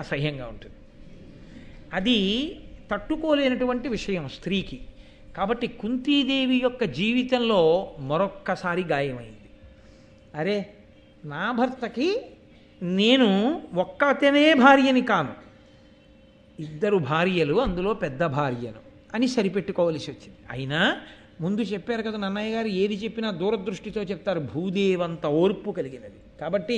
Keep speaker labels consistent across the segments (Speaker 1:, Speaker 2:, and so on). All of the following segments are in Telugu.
Speaker 1: అసహ్యంగా ఉంటుంది. అది తట్టుకోలేనటువంటి విషయం స్త్రీకి. కాబట్టి కుంతీదేవి యొక్క జీవితంలో మరొక్కసారి గాయమైంది. అరే, నా భర్తకి నేను ఒక్కతనే భార్యని కాను, ఇద్దరు భార్యలు, అందులో పెద్ద భార్యను అని సరిపెట్టుకోవలసి వచ్చింది. అయినా ముందు చెప్పారు కదా నన్నయ్య గారు, ఏది చెప్పినా దూరదృష్టితో చెప్తారు, భూదేవంత ఓర్పు కలిగినది. కాబట్టి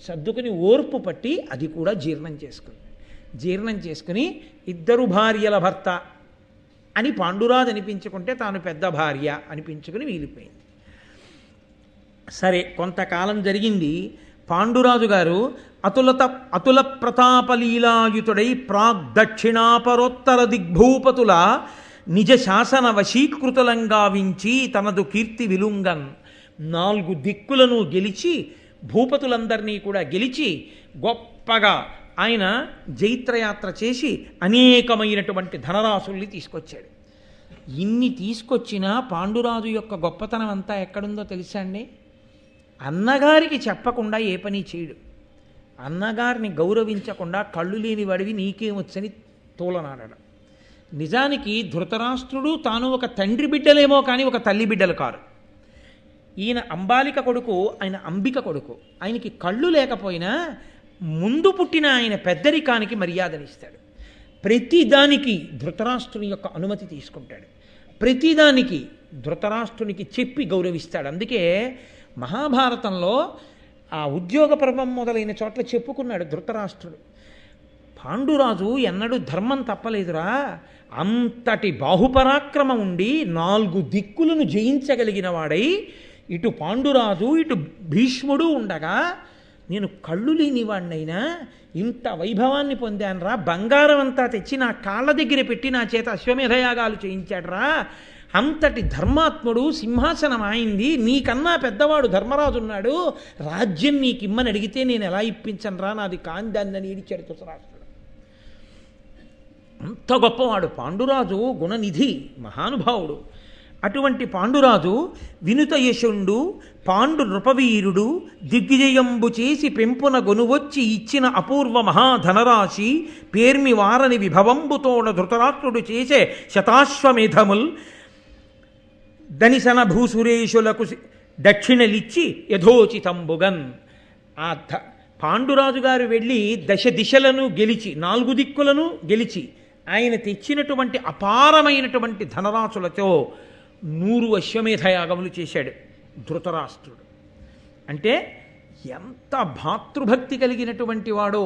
Speaker 1: సర్దుకుని ఓర్పు పట్టి అది కూడా జీర్ణం చేసుకుని ఇద్దరు భార్యల భర్త అని పాండురాజు అనిపించుకుంటే తాను పెద్ద భార్య అనిపించుకుని వీలిపోయింది. సరే, కొంతకాలం జరిగింది. పాండురాజు గారు అతుల ప్రతాపలీలాయుతుడై ప్రాగ్దక్షిణాపరోత్తర దిగ్భూపతుల నిజ శాసన వశీకృతులంగావించి తనదు కీర్తి విలుంగన్ 4 దిక్కులను గెలిచి భూపతులందరినీ కూడా గెలిచి గొప్పగా ఆయన జైత్రయాత్ర చేసి అనేకమైనటువంటి ధనరాశుల్ని తీసుకొచ్చాడు. ఇన్ని తీసుకొచ్చినా పాండురాజు యొక్క గొప్పతనం అంతా ఎక్కడుందో తెలుసా అండి? అన్నగారికి చెప్పకుండా ఏ పని చేయడు. అన్నగారిని గౌరవించకుండా కళ్ళు లేని వాడివి నీకేమొచ్చని తోలనాడడం. నిజానికి ధృతరాష్ట్రుడు తాను ఒక తండ్రి బిడ్డలేమో కానీ ఒక తల్లి బిడ్డలు కారు. ఈయన అంబాలిక కొడుకు, ఆయన అంబిక కొడుకు. ఆయనకి కళ్ళు లేకపోయినా ముందు పుట్టిన ఆయన పెద్దరికానికి మర్యాదనిస్తాడు. ప్రతిదానికి ధృతరాష్ట్రుని యొక్క అనుమతి తీసుకుంటాడు. ప్రతిదానికి ధృతరాష్ట్రునికి చెప్పి గౌరవిస్తాడు. అందుకే మహాభారతంలో ఆ ఉద్యోగ పర్వం మొదలైన చోట్ల చెప్పుకున్నాడు ధృతరాష్ట్రుడు, పాండురాజు ఎన్నడూ ధర్మం తప్పలేదురా, అంతటి బాహుపరాక్రమం ఉండి 4 దిక్కులను జయించగలిగిన వాడై ఇటు పాండురాజు ఇటు భీష్ముడు ఉండగా నేను కళ్ళు లేనివాడినైనా ఇంత వైభవాన్ని పొందానురా, బంగారం అంతా తెచ్చి నా కాళ్ళ దగ్గర పెట్టి నా చేత అశ్వమేధయాగాలు చేయించాడురా, అంతటి ధర్మాత్ముడు, సింహాసనం ఆయింది, నీకన్నా పెద్దవాడు ధర్మరాజు ఉన్నాడు, రాజ్యం నీకిమ్మని అడిగితే నేను ఎలా ఇప్పించనురా, నాది కాందాన్ని ఈడిచాడు ధృతరాష్ట్రుడు. అంత గొప్పవాడు పాండురాజు, గుణనిధి, మహానుభావుడు. అటువంటి పాండురాజు వినుత యశుండు పాండు నృపవీరుడు దిగ్విజయంబు చేసి పెంపున గొనువొచ్చి ఇచ్చిన అపూర్వ మహాధనరాశి పేర్మి వారని విభవంబుతోడ ధృతరాష్ట్రుడు చేసే శతాశ్వమేధముల్ దనిసన భూసురేషులకు దక్షిణలిచ్చి యథోచితంబుగన్. ఆ పాండురాజు గారు వెళ్ళి దిశలను గెలిచి 4 దిక్కులను గెలిచి ఆయన తెచ్చినటువంటి అపారమైనటువంటి ధనరాశులతో 100 అశ్వమేధయాగములు చేశాడు ధృతరాష్ట్రుడు. అంటే ఎంత భాతృభక్తి కలిగినటువంటి వాడో